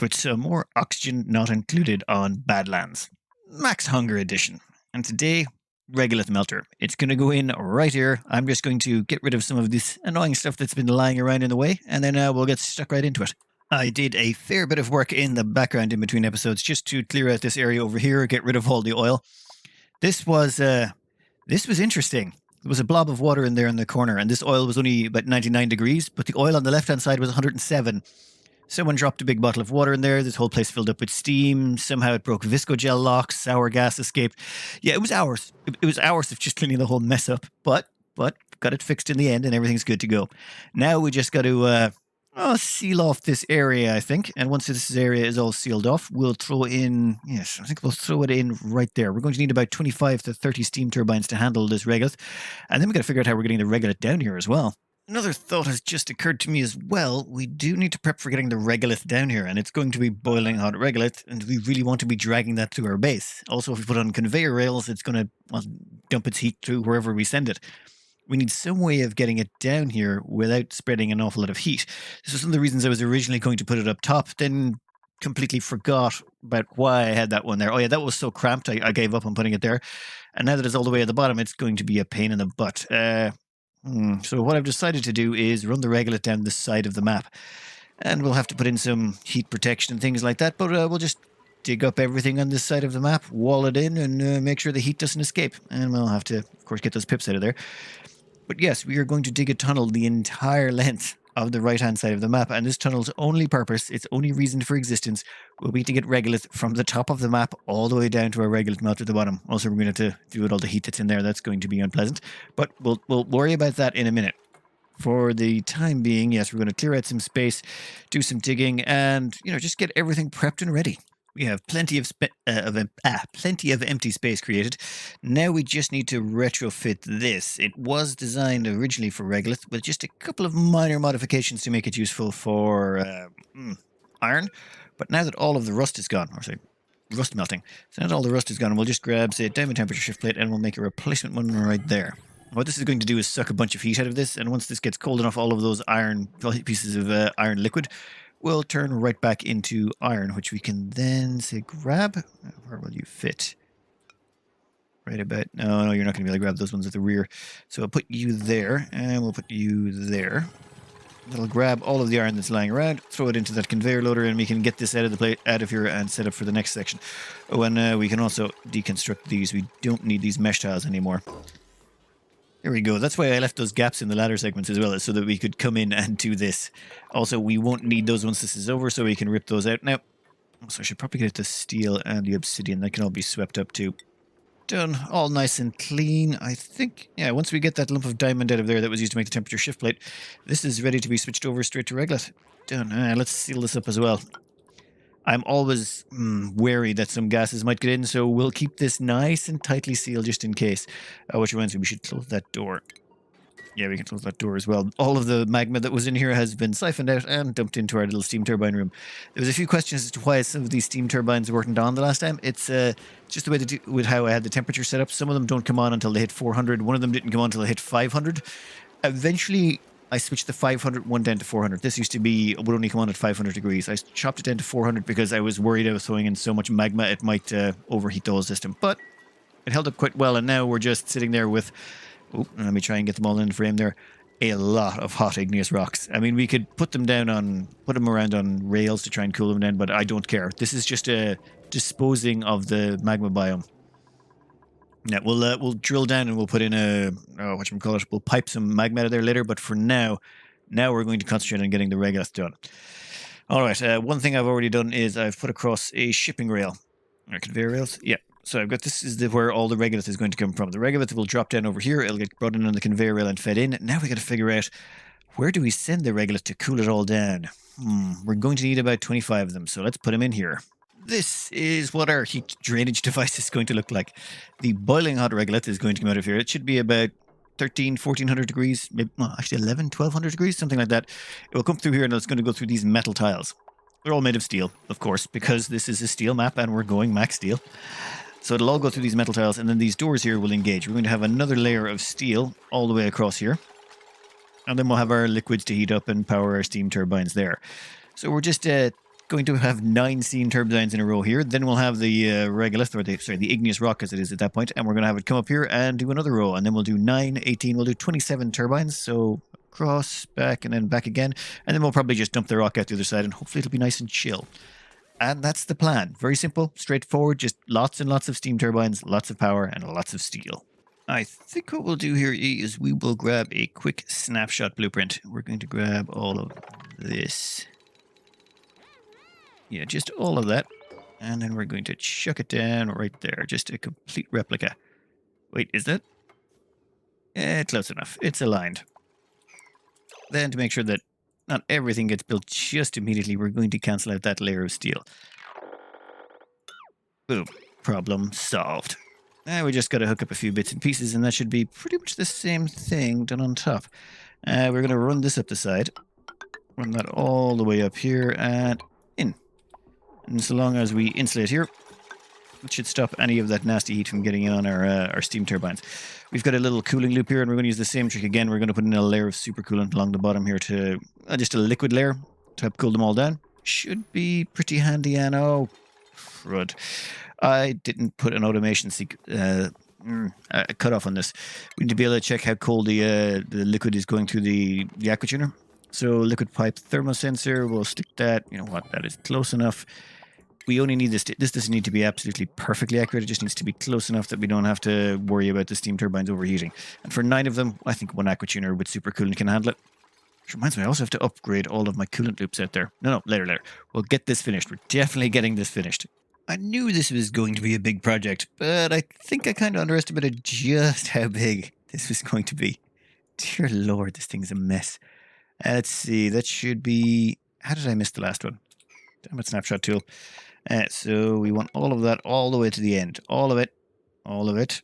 with some more oxygen not included on Badlands. Max Hunger Edition. And today, Regolith Smelter. It's going to go in right here. I'm just going to get rid of some of this annoying stuff that's been lying around in the way, and then we'll get stuck right into it. I did a fair bit of work in the background in between episodes just to clear out this area over here, get rid of all the oil. This was interesting. There was a blob of water in there in the corner, and this oil was only about 99 degrees, but the oil on the left-hand side was 107. Someone dropped a big bottle of water in there. This whole place filled up with steam. Somehow it broke viscogel locks. Sour gas escaped. Yeah, it was hours. It was hours of just cleaning the whole mess up, but got it fixed in the end, and everything's good to go. Now we just got to seal off this area, I think. And once this area is all sealed off, we'll throw in, yes, I think we'll throw it in right there. We're going to need about 25 to 30 steam turbines to handle this regolith. And then we've got to figure out how we're getting the regolith down here as well. Another thought has just occurred to me as well. We do need to prep for getting the regolith down here, and it's going to be boiling hot regolith, and we really want to be dragging that to our base. Also, if we put it on conveyor rails, it's going to dump its heat through wherever we send it. We need some way of getting it down here without spreading an awful lot of heat. This was one of the reasons I was originally going to put it up top, then completely forgot about why I had that one there. Oh yeah, that was so cramped, I gave up on putting it there. And now that it's all the way at the bottom, it's going to be a pain in the butt. So what I've decided to do is run the regolith down the side of the map. And we'll have to put in some heat protection and things like that, but we'll just dig up everything on this side of the map, wall it in, and make sure the heat doesn't escape. And we'll have to, of course, get those pips out of there. But yes, we are going to dig a tunnel the entire length of the right-hand side of the map, and this tunnel's only purpose, its only reason for existence, will be to get regolith from the top of the map all the way down to our regolith melt at the bottom. Also, we're going to have to deal with all the heat that's in there. That's going to be unpleasant, but we'll worry about that in a minute. For the time being, yes, we're going to clear out some space, do some digging, and just get everything prepped and ready. We have plenty of empty space created. Now we just need to retrofit this. It was designed originally for regolith with just a couple of minor modifications to make it useful for iron. But now that all of the rust is gone, rust melting. So now that all the rust is gone, we'll just grab, say, a diamond temperature shift plate, and we'll make a replacement one right there. What this is going to do is suck a bunch of heat out of this, and once this gets cold enough, all of those pieces of iron liquid will turn right back into iron, which we can then, say, grab. Where will you fit? Right about... No, you're not going to be able to grab those ones at the rear. So I'll put you there, and we'll put you there. That'll grab all of the iron that's lying around, throw it into that conveyor loader, and we can get this out of here and set up for the next section. Oh, and we can also deconstruct these. We don't need these mesh tiles anymore. There we go. That's why I left those gaps in the ladder segments as well, so that we could come in and do this. Also, we won't need those once this is over, so we can rip those out now. So I should probably get the steel and the obsidian. That can all be swept up too. Done. All nice and clean. I think, yeah, once we get that lump of diamond out of there that was used to make the temperature shift plate, this is ready to be switched over straight to regolith. Done. Let's seal this up as well. I'm always wary that some gases might get in, so we'll keep this nice and tightly sealed just in case. Which reminds me, we should close that door. Yeah, we can close that door as well. All of the magma that was in here has been siphoned out and dumped into our little steam turbine room. There was a few questions as to why some of these steam turbines weren't on the last time. It's just the way to do with how I had the temperature set up. Some of them don't come on until they hit 400. One of them didn't come on until they hit 500. Eventually, I switched the 500 one down to 400. This used to be, would only come on at 500 degrees. I chopped it down to 400 because I was worried I was throwing in so much magma it might overheat the whole system. But it held up quite well, and now we're just sitting there with, let me try and get them all in frame there, a lot of hot igneous rocks. I mean, we could put them around on rails to try and cool them down, but I don't care. This is just disposing of the magma biome. Yeah, we'll drill down and we'll put in we'll pipe some magma out of there later, but for now we're going to concentrate on getting the regolith done. All right, one thing I've already done is I've put across a shipping rail. Conveyor rails? Yeah. So I've got, this is where all the regolith is going to come from. The regolith will drop down over here, it'll get brought in on the conveyor rail and fed in. Now we got to figure out, where do we send the regolith to cool it all down? We're going to need about 25 of them, so let's put them in here. This is what our heat drainage device is going to look like. The boiling hot regolith is going to come out of here. It should be about 1,400 degrees, maybe, well, actually 1,100 degrees, something like that. It will come through here and it's going to go through these metal tiles. They're all made of steel, of course, because this is a steel map and we're going max steel. So it'll all go through these metal tiles, and then these doors here will engage. We're going to have another layer of steel all the way across here. And then we'll have our liquids to heat up and power our steam turbines there. So we're just going to have 9 steam turbines in a row here. Then we'll have the regolith, or the igneous rock as it is at that point, and we're going to have it come up here and do another row, and then we'll do 9, 18, we'll do 27 turbines, so across, back, and then back again, and then we'll probably just dump the rock out the other side, and hopefully it'll be nice and chill. And that's the plan. Very simple, straightforward, just lots and lots of steam turbines, lots of power, and lots of steel. I think what we'll do here is we will grab a quick snapshot blueprint. We're going to grab all of this. Yeah, just all of that. And then we're going to chuck it down right there. Just a complete replica. Wait, is that? Close enough. It's aligned. Then to make sure that not everything gets built just immediately, we're going to cancel out that layer of steel. Boom. Problem solved. Now we just got to hook up a few bits and pieces, and that should be pretty much the same thing done on top. We're going to run this up the side. Run that all the way up here and in. And so long as we insulate here, it should stop any of that nasty heat from getting in on our steam turbines. We've got a little cooling loop here, and we're going to use the same trick again. We're going to put in a layer of super coolant along the bottom here to just a liquid layer to help cool them all down. Should be pretty handy, and oh, crud. I didn't put an automation cut off on this. We need to be able to check how cold the liquid is going through the aquatuner. So liquid pipe thermosensor, we'll stick that. You know what? That is close enough. We only need this. This doesn't need to be absolutely perfectly accurate. It just needs to be close enough that we don't have to worry about the steam turbines overheating. And for 9 of them, I think one aquatuner with super coolant can handle it. Which reminds me, I also have to upgrade all of my coolant loops out there. No, later. We'll get this finished. We're definitely getting this finished. I knew this was going to be a big project, but I think I kind of underestimated just how big this was going to be. Dear Lord, this thing's a mess. Let's see, that should be... How did I miss the last one? Damn it, snapshot tool. So we want all of that all the way to the end. All of it. All of it.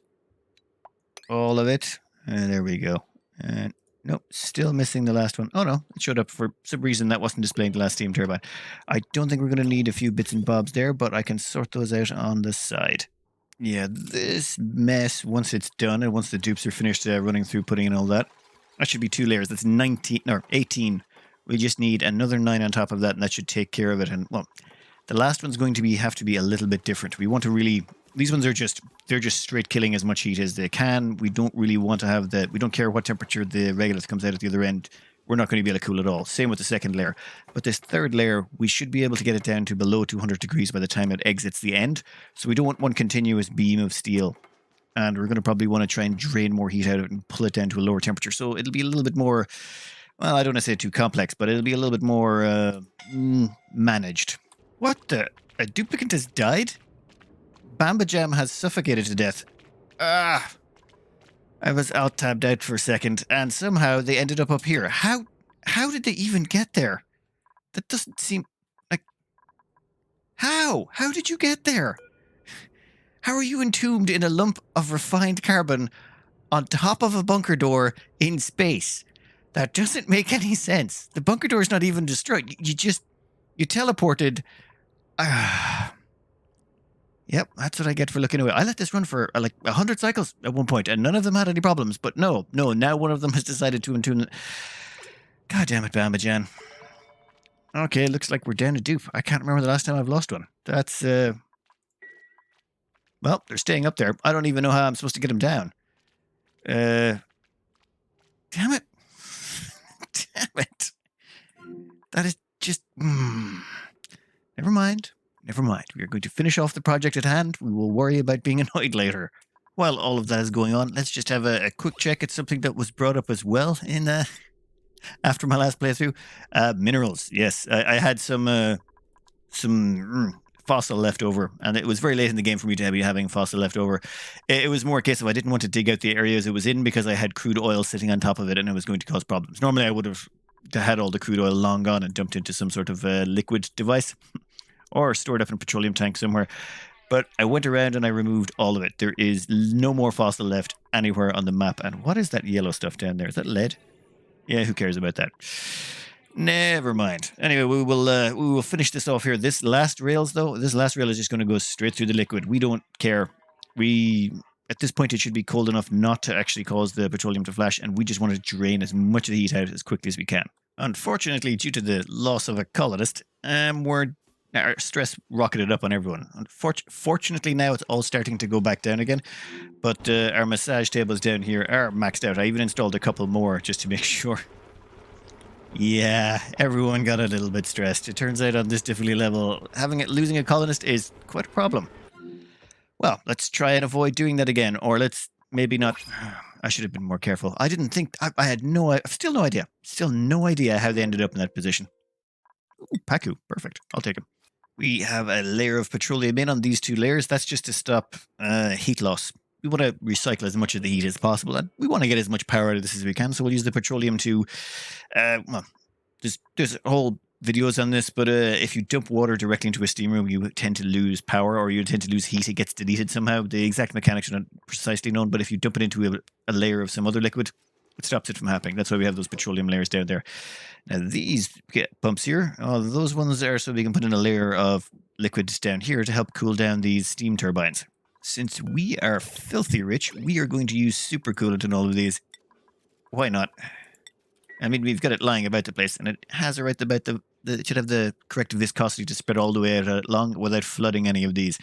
All of it. And there we go. And nope, still missing the last one. Oh no, it showed up for some reason that wasn't displaying the last steam turbine. I don't think we're going to need a few bits and bobs there, but I can sort those out on the side. Yeah, this mess, once it's done and once the dupes are finished running through putting in all that, that should be 2 layers. That's 19, or 18. We just need another 9 on top of that, and that should take care of it. And well, the last one's going to have to be a little bit different. We want to really... These ones are they're just straight killing as much heat as they can. We don't really want to have we don't care what temperature the regolith comes out at the other end. We're not going to be able to cool it all. Same with the second layer. But this third layer, we should be able to get it down to below 200 degrees by the time it exits the end. So we don't want one continuous beam of steel. And we're going to probably want to try and drain more heat out of it and pull it down to a lower temperature. So it'll be a little bit more, well, I don't want to say too complex, but it'll be a little bit more managed. What the? A duplicate has died? Bamba Jam has suffocated to death. Ah! I was alt-tabbed out for a second, and somehow they ended up here. How did they even get there? That doesn't seem like... How? How did you get there? How are you entombed in a lump of refined carbon on top of a bunker door in space? That doesn't make any sense. The bunker door is not even destroyed. You teleported... Yep, that's what I get for looking away. I let this run for like 100 cycles at one point, and none of them had any problems. But no, now one of them has decided to entune... God damn it, Bamba Jan. Okay, looks like we're down a dupe. I can't remember the last time I've lost one. That's, well, they're staying up there. I don't even know how I'm supposed to get them down. Damn it. Damn it. That is just... Never mind. Never mind. We are going to finish off the project at hand. We will worry about being annoyed later. While all of that is going on, let's just have a quick check at something that was brought up as well in after my last playthrough. Minerals. Yes, I had some fossil left over, and it was very late in the game for me to be having fossil left over. It was more a case of I didn't want to dig out the areas it was in because I had crude oil sitting on top of it and it was going to cause problems. Normally I would have had all the crude oil long gone and dumped into some sort of liquid device or stored up in a petroleum tank somewhere. But I went around and I removed all of it. There is no more fossil left anywhere on the map. And what is that yellow stuff down there? Is that lead? Yeah, who cares about that? Never mind. Anyway, we will finish this off here. This last rail is just going to go straight through the liquid. We don't care. At this point, it should be cold enough not to actually cause the petroleum to flash, and we just want to drain as much of the heat out as quickly as we can. Unfortunately, due to the loss of a colonist, we're Our stress rocketed up on everyone. Fortunately, now it's all starting to go back down again. But our massage tables down here are maxed out. I even installed a couple more just to make sure. Yeah, everyone got a little bit stressed. It turns out on this difficulty level, losing a colonist is quite a problem. Well, let's try and avoid doing that again, or let's maybe not. I should have been more careful. I didn't think. I had still no idea. Still no idea how they ended up in that position. Ooh, Paku, perfect. I'll take him. We have a layer of petroleum in on these two layers. That's just to stop heat loss. We want to recycle as much of the heat as possible, and we want to get as much power out of this as we can. So we'll use the petroleum to, well, there's whole videos on this, but if you dump water directly into a steam room, you tend to lose power, or you tend to lose heat. It gets deleted somehow. The exact mechanics are not precisely known, but if you dump it into a layer of some other liquid, it stops it from happening. That's why we have those petroleum layers down there. Now these pumps here, those ones are so we can put in a layer of liquids down here to help cool down these steam turbines. Since we are filthy rich, we are going to use super coolant in all of these. Why not? I mean, we've got it lying about the place, and it has a right about it should have the correct viscosity to spread all the way out along without flooding any of these.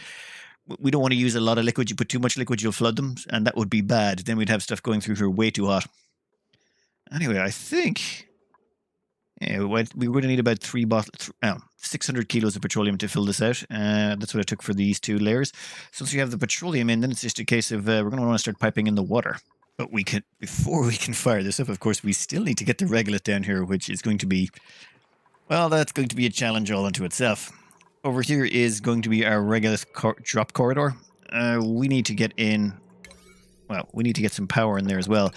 We don't want to use a lot of liquid. You put too much liquid, you'll flood them, and that would be bad. Then we'd have stuff going through here way too hot. Anyway, I think we were going to need about 600 kilos of petroleum to fill this out. That's what it took for these two layers. So once you have the petroleum in, then it's just a case of we're going to want to start piping in the water. But before we can fire this up, of course, we still need to get the regolith down here, which is going to be, well, that's going to be a challenge all unto itself. Over here is going to be our regolith drop corridor. We need to get in, well, we need to get some power in there as well.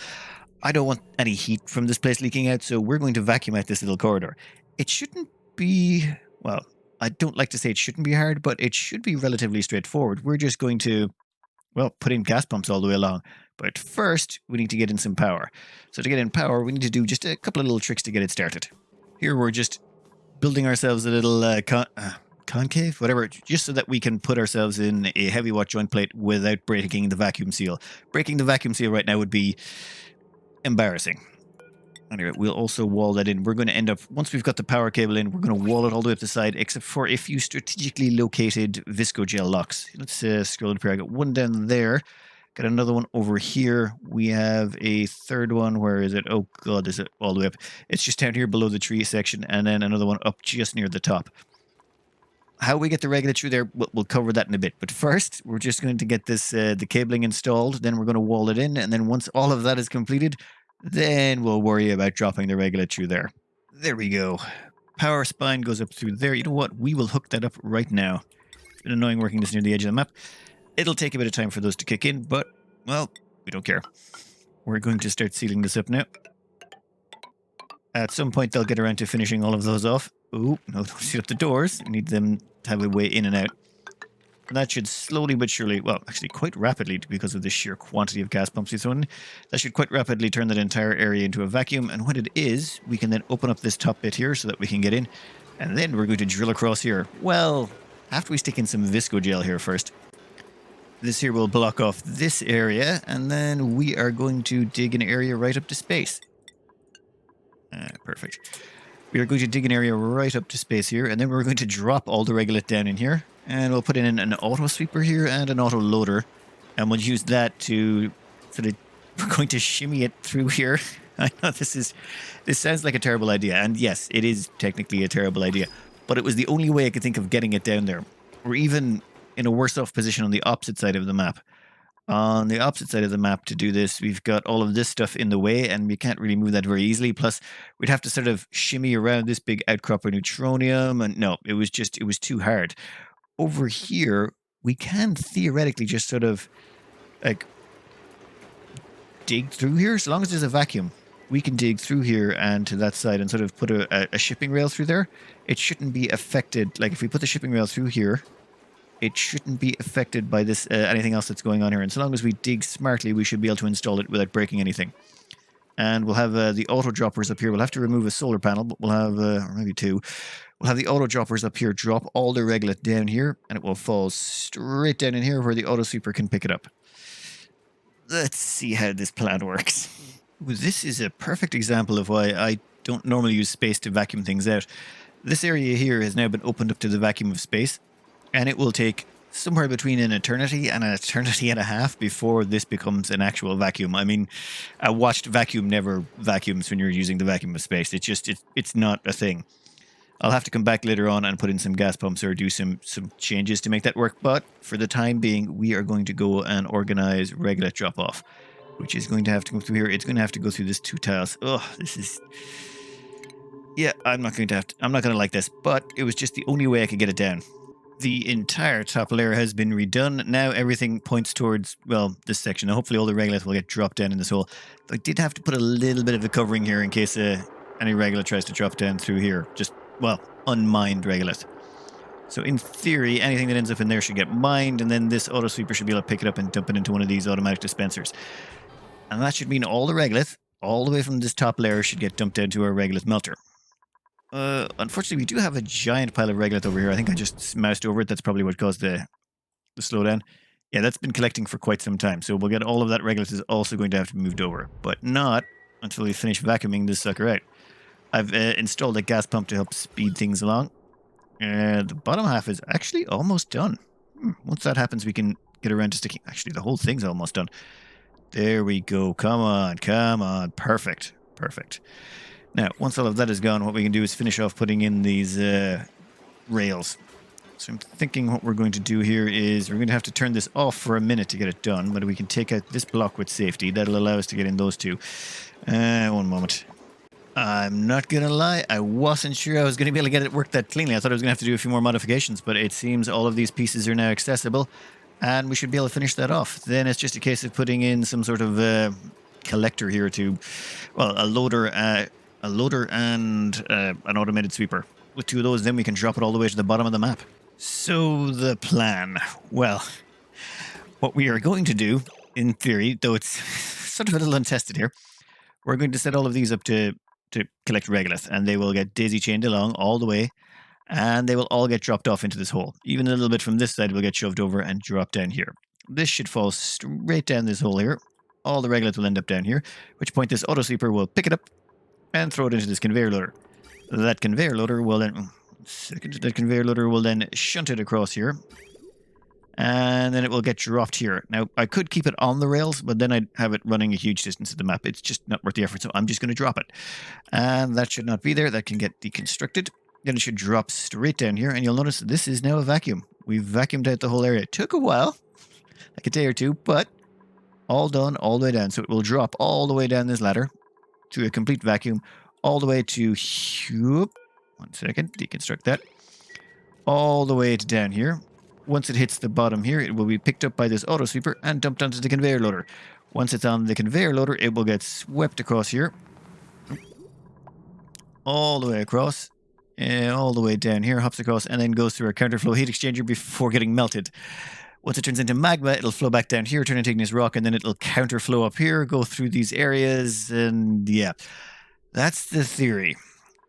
I don't want any heat from this place leaking out, so we're going to vacuum out this little corridor. It shouldn't be, well, I don't like to say it shouldn't be hard, but it should be relatively straightforward. We're just going to, well, put in gas pumps all the way along. But first, we need to get in some power. So to get in power, we need to do just a couple of little tricks to get it started. Here we're just building ourselves a little concave, whatever, just so that we can put ourselves in a heavy watt joint plate without breaking the vacuum seal. Breaking the vacuum seal right now would be embarrassing. Anyway, we'll also wall that in. We're going to end up, once we've got the power cable in, we're going to wall it all the way up the side, except for a few strategically located viscogel locks. Let's scroll up here. I got one down there. Got another one over here. We have a third one. Where is it? Oh, God, is it all the way up? It's just down here below the tree section, and then another one up just near the top. How we get the regolith through there, we'll cover that in a bit. But first, we're just going to get this the cabling installed. Then we're going to wall it in. And then once all of that is completed, then we'll worry about dropping the regolith through there. There we go. Power spine goes up through there. You know what? We will hook that up right now. It's been annoying working this near the edge of the map. It'll take a bit of time for those to kick in, but, well, we don't care. We're going to start sealing this up now. At some point, they'll get around to finishing all of those off. Ooh, no, don't seal up the doors. We need them to have a way in and out. And that should slowly but surely, well, actually quite rapidly, because of the sheer quantity of gas pumps we throw in, that should quite rapidly turn that entire area into a vacuum. And when it is, we can then open up this top bit here so that we can get in. And then we're going to drill across here. Well, after we stick in some viscogel here first. This here will block off this area, and then we are going to dig an area right up to space. Perfect. We are going to dig an area right up to space here, and then we're going to drop all the regolith down in here, and we'll put in an auto sweeper here and an auto loader, and we'll use that to sort of, we're going to shimmy it through here. I know this sounds like a terrible idea, and yes, it is technically a terrible idea, but it was the only way I could think of getting it down there. We're even in a worse off position on the opposite side of the map. On the opposite side of the map to do this, we've got all of this stuff in the way, and we can't really move that very easily. Plus, we'd have to sort of shimmy around this big outcrop of neutronium, and no, it was too hard. Over here, we can theoretically just sort of, like, dig through here. So long as there's a vacuum, we can dig through here and to that side and sort of put a shipping rail through there. It shouldn't be affected. Like, if we put the shipping rail through here, it shouldn't be affected by this anything else that's going on here. And so long as we dig smartly, we should be able to install it without breaking anything. And we'll have the auto droppers up here. We'll have to remove a solar panel, but we'll have, or maybe two. We'll have the auto droppers up here drop all the regolith down here, and it will fall straight down in here where the auto sweeper can pick it up. Let's see how this plan works. This is a perfect example of why I don't normally use space to vacuum things out. This area here has now been opened up to the vacuum of space, and it will take somewhere between an eternity and a half before this becomes an actual vacuum. I mean, a watched vacuum never vacuums when you're using the vacuum of space. It's not a thing. I'll have to come back later on and put in some gas pumps or do some changes to make that work. But for the time being, we are going to go and organize Regolith drop-off, which is going to have to go through here. It's going to have to go through this 2 tiles. Oh, this is... Yeah, I'm not going to like this, but it was just the only way I could get it down. The entire top layer has been redone. Now everything points towards, well, this section. Now hopefully all the regolith will get dropped down in this hole. I did have to put a little bit of a covering here in case any regolith tries to drop down through here. Just, well, unmined regolith. So in theory, anything that ends up in there should get mined, and then this auto sweeper should be able to pick it up and dump it into one of these automatic dispensers. And that should mean all the regolith, all the way from this top layer, should get dumped down to our Regolith melter. Unfortunately, we do have a giant pile of regolith over here. I think I just moused over it. That's probably what caused the slowdown. Yeah, that's been collecting for quite some time. So we'll get all of that regolith is also going to have to be moved over. But not until we finish vacuuming this sucker out. I've installed a gas pump to help speed things along. The bottom half is actually almost done. Once that happens, we can get around to sticking... Actually, the whole thing's almost done. There we go. Come on, come on. Perfect. Perfect. Now, once all of that is gone, what we can do is finish off putting in these rails. So I'm thinking what we're going to do here is we're going to have to turn this off for a minute to get it done, but we can take out this block with safety. That'll allow us to get in those two. One moment. I'm not going to lie, I wasn't sure I was going to be able to get it work that cleanly. I thought I was going to have to do a few more modifications, but it seems all of these pieces are now accessible, and we should be able to finish that off. Then it's just a case of putting in some sort of collector here to, well, a loader and an automated sweeper. With 2 of those, then we can drop it all the way to the bottom of the map. So the plan. Well, what we are going to do, in theory, though it's sort of a little untested here, we're going to set all of these up to collect regolith, and they will get daisy-chained along all the way, and they will all get dropped off into this hole. Even a little bit from this side will get shoved over and drop down here. This should fall straight down this hole here. All the regolith will end up down here, at which point this auto sweeper will pick it up and throw it into this conveyor loader. That conveyor loader will then... That conveyor loader will then shunt it across here, and then it will get dropped here. Now, I could keep it on the rails, but then I'd have it running a huge distance of the map. It's just not worth the effort, so I'm just going to drop it. And that should not be there. That can get deconstructed. Then it should drop straight down here, and you'll notice this is now a vacuum. We've vacuumed out the whole area. It took a while, like a day or two, but all done all the way down. So it will drop all the way down this ladder to a complete vacuum, all the way to... One second, deconstruct that. All the way to down here. Once it hits the bottom here, it will be picked up by this auto sweeper and dumped onto the conveyor loader. Once it's on the conveyor loader, it will get swept across here. All the way across. All the way down here, hops across, and then goes through our counterflow heat exchanger before getting melted. Once it turns into magma, it'll flow back down here, turn into igneous rock, and then it'll counterflow up here, go through these areas, and yeah. That's the theory.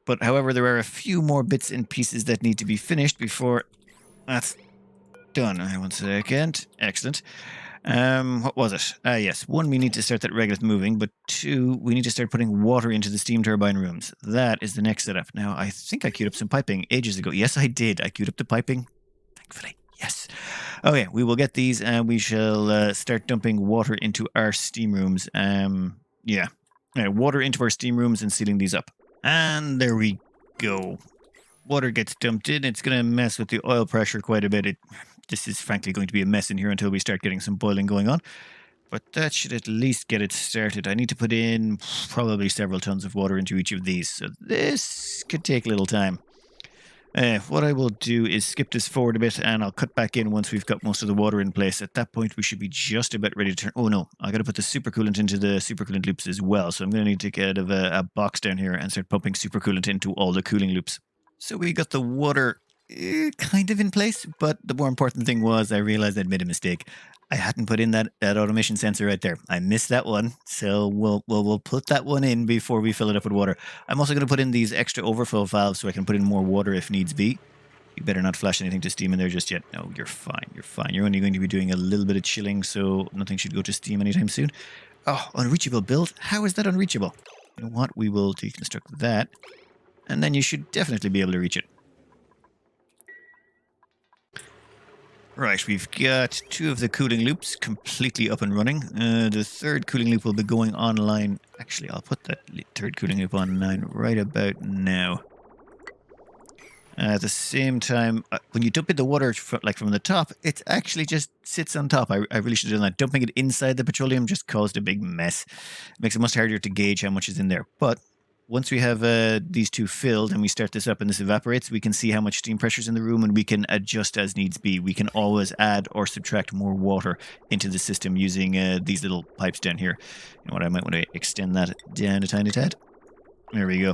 But however, there are a few more bits and pieces that need to be finished before that's done. One second. Excellent. What was it? Yes. 1, we need to start that regolith moving, but 2, we need to start putting water into the steam turbine rooms. That is the next setup. Now, I think I queued up some piping ages ago. Yes, I did. I queued up the piping. Thankfully. Yes. Okay, we will get these and we shall start dumping water into our steam rooms. Yeah. Water into our steam rooms and sealing these up. And there we go. Water gets dumped in. It's going to mess with the oil pressure quite a bit. This is frankly going to be a mess in here until we start getting some boiling going on. But that should at least get it started. I need to put in probably several tons of water into each of these. So this could take a little time. What I will do is skip this forward a bit and I'll cut back in once we've got most of the water in place. At that point, we should be just about ready to turn... Oh no, I got to put the super coolant into the super coolant loops as well. So I'm going to need to get out of a box down here and start pumping super coolant into all the cooling loops. So we got the water kind of in place, but the more important thing was I realized I'd made a mistake. I hadn't put in that automation sensor right there. I missed that one, so we'll put that one in before we fill it up with water. I'm also going to put in these extra overflow valves so I can put in more water if needs be. You better not flash anything to steam in there just yet. No, you're fine. You're fine. You're only going to be doing a little bit of chilling, so nothing should go to steam anytime soon. Oh, unreachable build? How is that unreachable? You know what? We will deconstruct that. and then you should definitely be able to reach it. Right, we've got 2 of the cooling loops completely up and running. The 3rd cooling loop will be going online. Actually, I'll put that 3rd cooling loop online right about now. At the same time, when you dump in the water from the top, it actually just sits on top. I really should have done that. Dumping it inside the petroleum just caused a big mess. It makes it much harder to gauge how much is in there. But once we have these 2 filled and we start this up and this evaporates, we can see how much steam pressure is in the room and we can adjust as needs be. We can always add or subtract more water into the system using these little pipes down here. You know what, I might want to extend that down a tiny tad. There we go.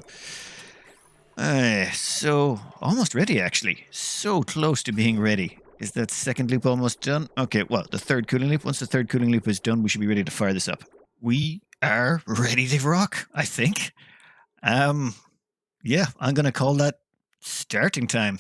So, almost ready actually. So close to being ready. Is that 2nd loop almost done? Okay, well, the 3rd cooling loop. Once the 3rd cooling loop is done, we should be ready to fire this up. We are ready to rock, I think. Yeah, I'm going to call that starting time.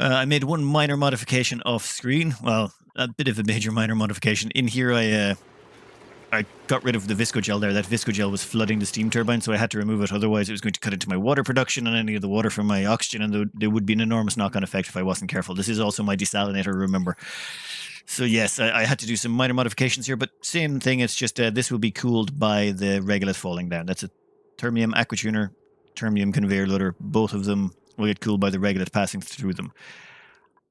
I made one minor modification off screen. Well, a bit of a major minor modification. In here, I got rid of the viscogel there. That viscogel was flooding the steam turbine, so I had to remove it. Otherwise, it was going to cut into my water production and any of the water from my oxygen, and there would be an enormous knock-on effect if I wasn't careful. This is also my desalinator, remember. So yes, I had to do some minor modifications here, but same thing. It's just this will be cooled by the regolith falling down. That's a termium aquatuner, termium conveyor loader. Both of them will get cooled by the regolith passing through them.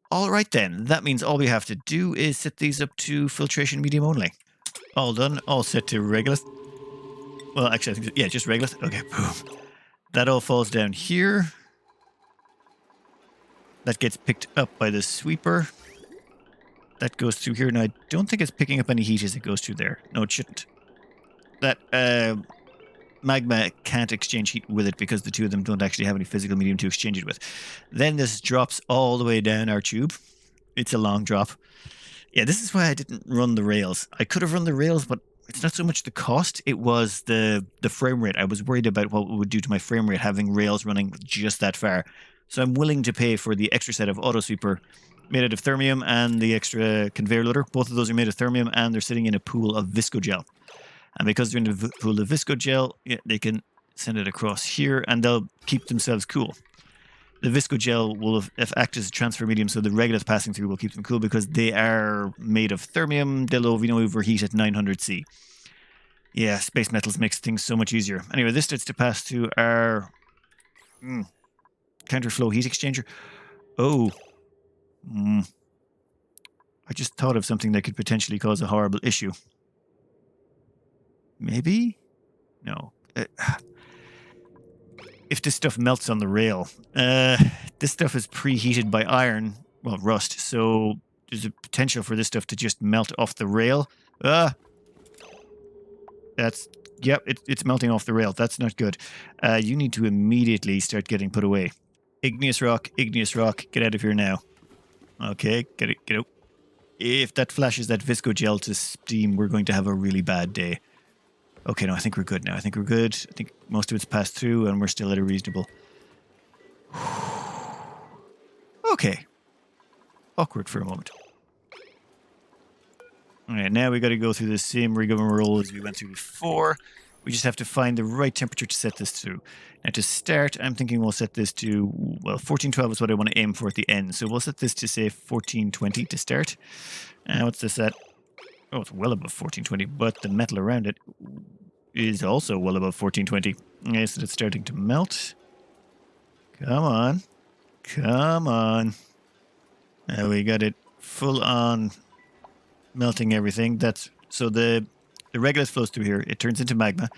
All right then, that means all we have to do is set these up to filtration medium only. All done, all set to regolith. Well, actually, I think, yeah, just regolith. Okay, boom. That all falls down here. That gets picked up by the sweeper. That goes through here. Now, I don't think it's picking up any heat as it goes through there. No, it shouldn't. That magma can't exchange heat with it because the 2 of them don't actually have any physical medium to exchange it with. Then this drops all the way down our tube. It's a long drop. Yeah, this is why I didn't run the rails. I could have run the rails, but it's not so much the cost. It was the frame rate. I was worried about what it would do to my frame rate having rails running just that far. So I'm willing to pay for the extra set of auto sweeper made out of thermium and the extra conveyor loader. Both of those are made of thermium and they're sitting in a pool of viscogel. And because they're in the pool of viscogel, yeah, they can send it across here and they'll keep themselves cool. The viscogel will act as a transfer medium, so the regolith passing through will keep them cool because they are made of thermium. They'll overheat at 900 C. Yeah, space metals makes things so much easier. Anyway, this starts to pass through our counterflow heat exchanger. Oh. I just thought of something that could potentially cause a horrible issue. Maybe? No. If this stuff melts on the rail, this stuff is preheated by iron, well, rust, so there's a potential for this stuff to just melt off the rail. Yep, it's melting off the rail. That's not good. You need to immediately start getting put away. Igneous rock, get out of here now. Okay, get out. If that flashes that viscogel to steam, we're going to have a really bad day. Okay, no, I think we're good now. I think most of it's passed through and we're still at a reasonable... Okay. Awkward for a moment. Alright, now we got to go through the same rigmarole as we went through before. We just have to find the right temperature to set this through. Now to start, I'm thinking we'll set this to, well, 1412 is what I want to aim for at the end. So we'll set this to, say, 1420 to start. What's this at? Oh, it's well above 1420, but the metal around it is also well above 1420. Okay, so it's starting to melt. Come on. Come on. Now we got it full on melting everything. So the regolith flows through here. It turns into magma.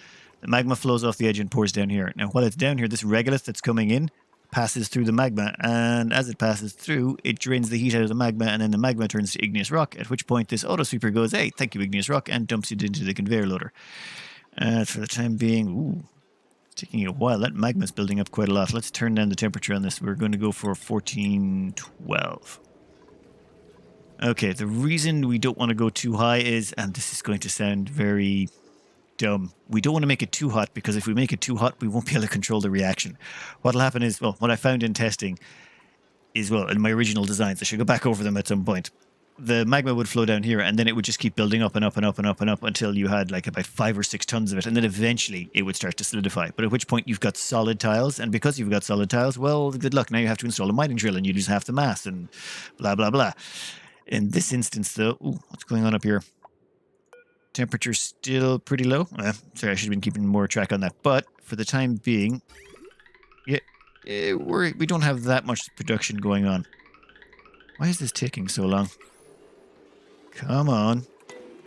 The magma flows off the edge and pours down here. Now, while it's down here, this regolith that's coming in passes through the magma, and as it passes through, it drains the heat out of the magma, and then the magma turns to igneous rock, at which point this auto sweeper goes, hey, thank you, igneous rock, and dumps it into the conveyor loader. For the time being, it's taking a while. That magma's building up quite a lot. Let's turn down the temperature on this. We're going to go for 1412. Okay, the reason we don't want to go too high is, and this is going to sound very dumb, we don't want to make it too hot, because if we make it too hot, we won't be able to control the reaction. What'll happen is, well, what I found in testing is, well, in my original designs, I should go back over them at some point. the magma would flow down here, and then it would just keep building up and up and up and up and up until you had like about 5 or 6 tons of it, and then eventually it would start to solidify. But at which point you've got solid tiles, and because you've got solid tiles, well, good luck. Now you have to install a mining drill, and you lose half the mass, and blah blah blah. In this instance, though, ooh, what's going on up here? Temperature still pretty low. Sorry, I should have been keeping more track on that. But for the time being, yeah, we don't have that much production going on. Why is this taking so long? Come on.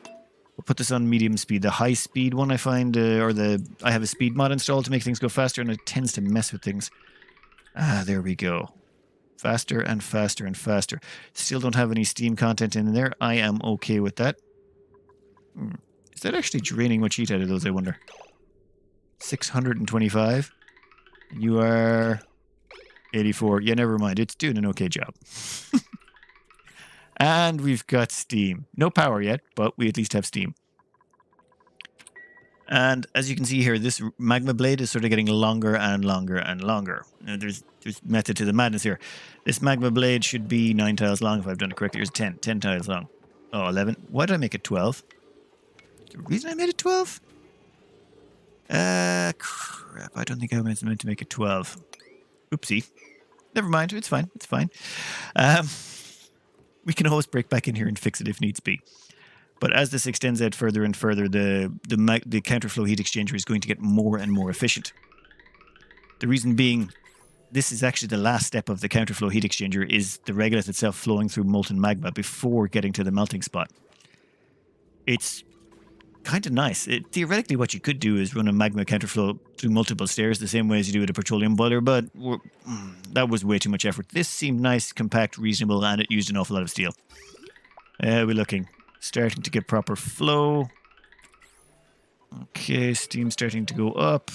We'll put this on medium speed. The high speed one I find, I have a speed mod installed to make things go faster, and it tends to mess with things. Ah, there we go. Faster and faster and faster. Still don't have any Steam content in there. I am okay with that. Is that actually draining much heat out of those, I wonder? 625. You are 84. Yeah, never mind. It's doing an okay job. And we've got steam. No power yet, but we at least have steam. And as you can see here, this magma blade is sort of getting longer and longer and longer. Now, there's method to the madness here. This magma blade should be 9 tiles long if I've done it correctly. Here's 10 tiles long. Oh, 11. Why did I make it 12? The reason I made it 12? Crap. I don't think I was meant to make it 12. Oopsie. Never mind. It's fine. It's fine. We can always break back in here and fix it if needs be. But as this extends out further and further, the counterflow heat exchanger is going to get more and more efficient. The reason being, this is actually the last step of the counterflow heat exchanger, is the regolith itself flowing through molten magma before getting to the melting spot. It's kind of nice. Theoretically, what you could do is run a magma counterflow through multiple stairs the same way as you do with a petroleum boiler, but that was way too much effort. This seemed nice, compact, reasonable, and it used an awful lot of steel. We're looking. Starting to get proper flow. Okay, steam starting to go up.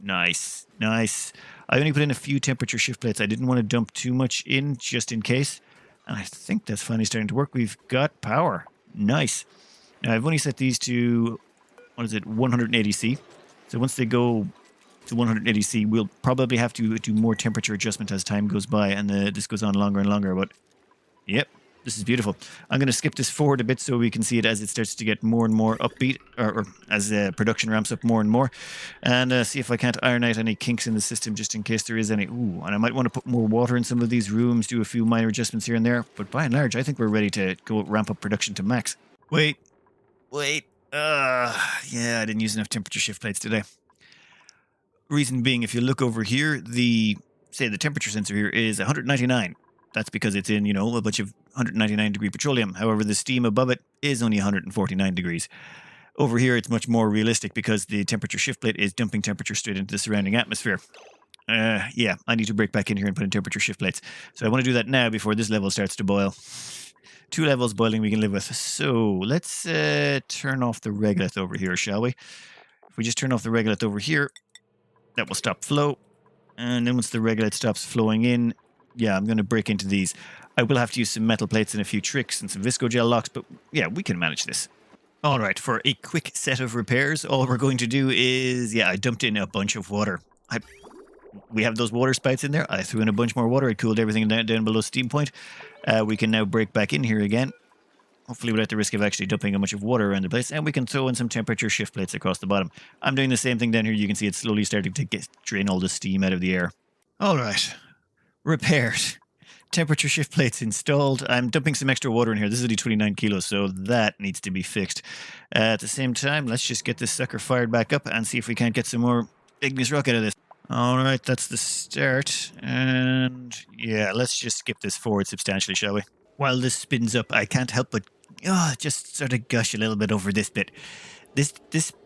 Nice, nice. I only put in a few temperature shift plates. I didn't want to dump too much in, just in case. And I think that's finally starting to work. We've got power. Nice. Now, I've only set these to, 180C. So once they go to 180C, we'll probably have to do more temperature adjustment as time goes by, and this goes on longer and longer. But, yep, this is beautiful. I'm going to skip this forward a bit so we can see it as it starts to get more and more upbeat, or as production ramps up more and more, and see if I can't iron out any kinks in the system just in case there is any. Ooh, and I might want to put more water in some of these rooms, do a few minor adjustments here and there. But by and large, I think we're ready to go ramp up production to max. Wait. Yeah, I didn't use enough temperature shift plates today. Reason being, if you look over here, the temperature sensor here is 199. That's because it's in, a bunch of 199 degree petroleum. However, the steam above it is only 149 degrees. Over here, it's much more realistic because the temperature shift plate is dumping temperature straight into the surrounding atmosphere. Yeah, I need to break back in here and put in temperature shift plates. So I want to do that now before this level starts to boil. 2 levels boiling we can live with. So let's turn off the regolith over here, shall we? If we just turn off the regolith over here, that will stop flow. And then once the regolith stops flowing in, yeah, I'm going to break into these. I will have to use some metal plates and a few tricks and some visco gel locks, but yeah, we can manage this. All right, for a quick set of repairs, all we're going to do is, I dumped in a bunch of water. We have those water spouts in there. I threw in a bunch more water. It cooled everything down below steam point. We can now break back in here again, hopefully without the risk of actually dumping a bunch of water around the place. And we can throw in some temperature shift plates across the bottom. I'm doing the same thing down here. You can see it's slowly starting to drain all the steam out of the air. All right, repaired. Temperature shift plates installed. I'm dumping some extra water in here. This is only 29 kilos, so that needs to be fixed. At the same time, let's just get this sucker fired back up and see if we can't get some more igneous rock out of this. All right, that's the start. And yeah, let's just skip this forward substantially, shall we? While this spins up, I can't help but just sort of gush a little bit over this bit. This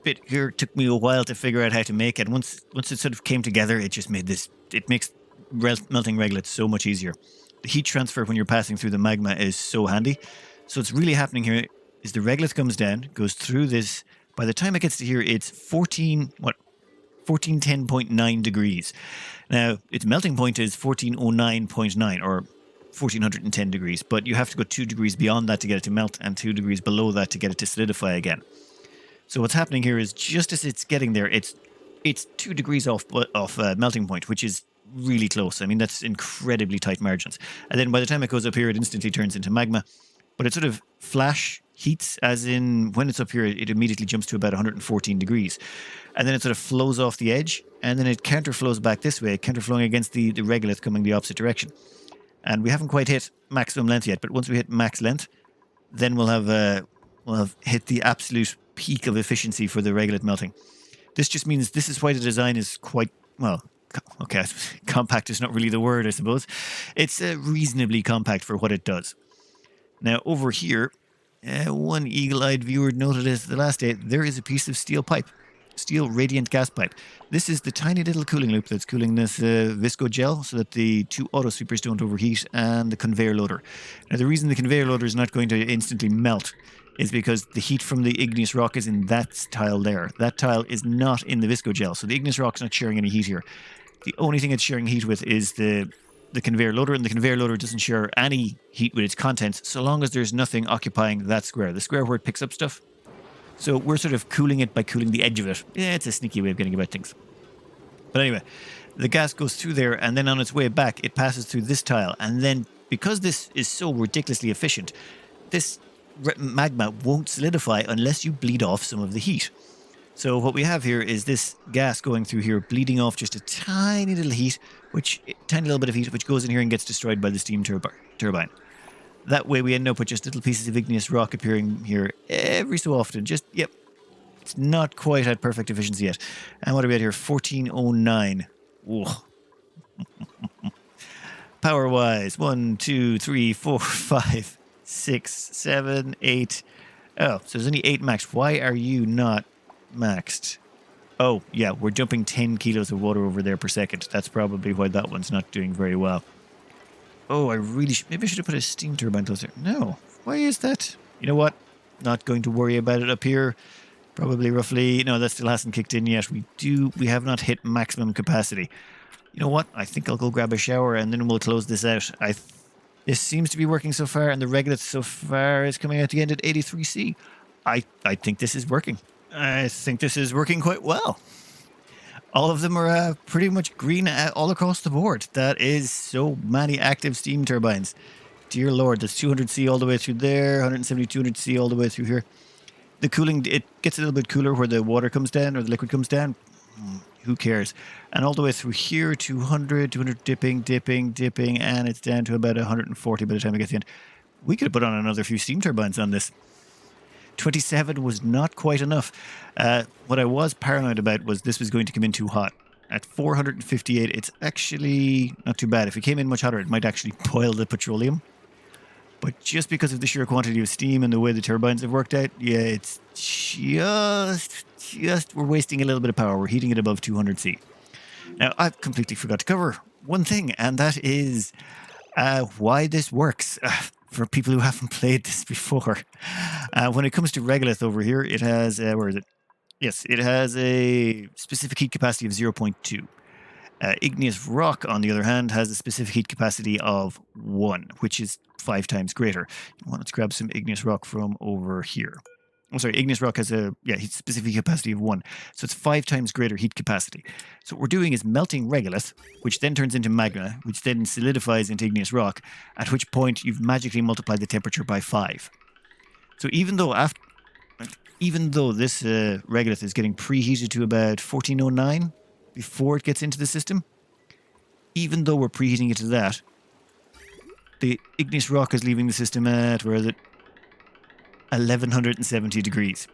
bit here took me a while to figure out how to make, and once it sort of came together, it just made this. It makes melting regolith so much easier. The heat transfer when you're passing through the magma is so handy. So what's really happening here is the regolith comes down, goes through this. By the time it gets to here, it's 1410.9 degrees. Now, its melting point is 1409.9 or 1410 degrees, but you have to go 2 degrees beyond that to get it to melt and 2 degrees below that to get it to solidify again. So what's happening here is just as it's getting there, it's 2 degrees off melting point, which is really close. I mean, that's incredibly tight margins. And then by the time it goes up here, it instantly turns into magma. but it sort of flash heats, as in when it's up here, it immediately jumps to about 114 degrees. And then it sort of flows off the edge, and then it counterflows back this way, counterflowing against the regolith coming the opposite direction. And we haven't quite hit maximum length yet, but once we hit max length, then we'll have hit the absolute peak of efficiency for the regolith melting. This just means this is why the design is quite, well, okay, compact is not really the word, I suppose. It's reasonably compact for what it does. Now, over here, one eagle-eyed viewer noted this the last day, there is a piece of steel pipe, steel radiant gas pipe. This is the tiny little cooling loop that's cooling this visco gel so that the two auto sweepers don't overheat, and the conveyor loader. Now, the reason the conveyor loader is not going to instantly melt is because the heat from the igneous rock is in that tile there. That tile is not in the visco gel, so the igneous rock is not sharing any heat here. The only thing it's sharing heat with is the conveyor loader, and the conveyor loader doesn't share any heat with its contents so long as there's nothing occupying that square, the square where it picks up stuff. So we're sort of cooling it by cooling the edge of it. Yeah, it's a sneaky way of getting about things. But anyway, the gas goes through there, and then on its way back, it passes through this tile. And then, because this is so ridiculously efficient, this magma won't solidify unless you bleed off some of the heat. So what we have here is this gas going through here, bleeding off just a tiny little heat, tiny little bit of heat, which goes in here and gets destroyed by the steam turbine. That way we end up with just little pieces of igneous rock appearing here every so often. Yep, it's not quite at perfect efficiency yet. And what are we at here? 1409. Whoa. Power-wise, 1, 2, 3, 4, 5, 6, 7, 8. Oh, so there's only 8 max. Why are you not maxed? Oh, yeah, we're dumping 10 kilos of water over there per second. That's probably why that one's not doing very well. Oh, maybe I should have put a steam turbine closer. No, why is that? You know what? Not going to worry about it up here. Probably roughly, no, that still hasn't kicked in yet. We have not hit maximum capacity. You know what? I think I'll go grab a shower and then we'll close this out. This seems to be working so far, and the regolith so far is coming out the end at 83C. I think this is working. I think this is working quite well. All of them are pretty much green all across the board. That is so many active steam turbines. Dear Lord, there's 200C all the way through there, 170, 200C all the way through here. The cooling, it gets a little bit cooler where the water comes down or the liquid comes down. Who cares? And all the way through here, 200 dipping, and it's down to about 140 by the time we get to the end. We could have put on another few steam turbines on this. 27 was not quite enough. What I was paranoid about was this was going to come in too hot. At 458, it's actually not too bad. If it came in much hotter, it might actually boil the petroleum. But just because of the sheer quantity of steam and the way the turbines have worked out, yeah, it's just we're wasting a little bit of power. We're heating it above 200C. Now, I completely forgot to cover one thing, and that is why this works. For people who haven't played this before. When it comes to regolith over here, it has, where is it? Yes, it has a specific heat capacity of 0.2. Igneous rock, on the other hand, has a specific heat capacity of 1, which is 5 times greater. Let's grab some igneous rock from over here. I'm sorry, igneous rock has a specific capacity of 1. So it's 5 times greater heat capacity. So what we're doing is melting regolith, which then turns into magma, which then solidifies into igneous rock, at which point you've magically multiplied the temperature by 5. So even though this regolith is getting preheated to about 1409 before it gets into the system, even though we're preheating it to that, the igneous rock is leaving the system at, where is it? 1170 degrees.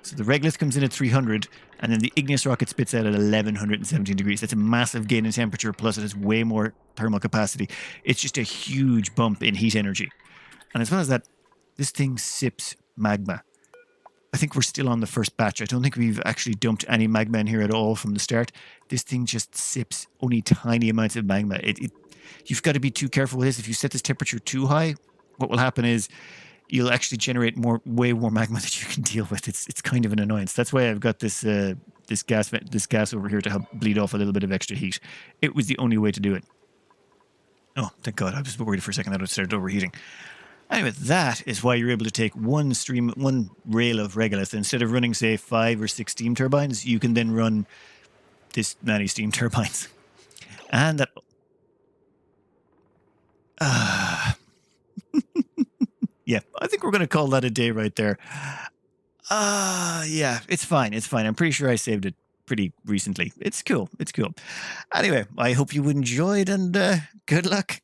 So the regolith comes in at 300, and then the igneous rock it spits out at 1170 degrees. That's a massive gain in temperature, plus it has way more thermal capacity. It's just a huge bump in heat energy. And as well as that, this thing sips magma. I think we're still on the first batch. I don't think we've actually dumped any magma in here at all from the start. This thing just sips only tiny amounts of magma. You've got to be too careful with this. If you set this temperature too high, what will happen is you'll actually generate way more magma that you can deal with. It's kind of an annoyance. That's why I've got this gas over here to help bleed off a little bit of extra heat. It was the only way to do it. Oh, thank God. I was worried for a second that it started overheating. Anyway, that is why you're able to take one rail of regolith. Instead of running, say, 5 or 6 steam turbines, you can then run this many steam turbines. And that... Yeah, I think we're going to call that a day right there. Yeah, it's fine. It's fine. I'm pretty sure I saved it pretty recently. It's cool. It's cool. Anyway, I hope you enjoyed and good luck.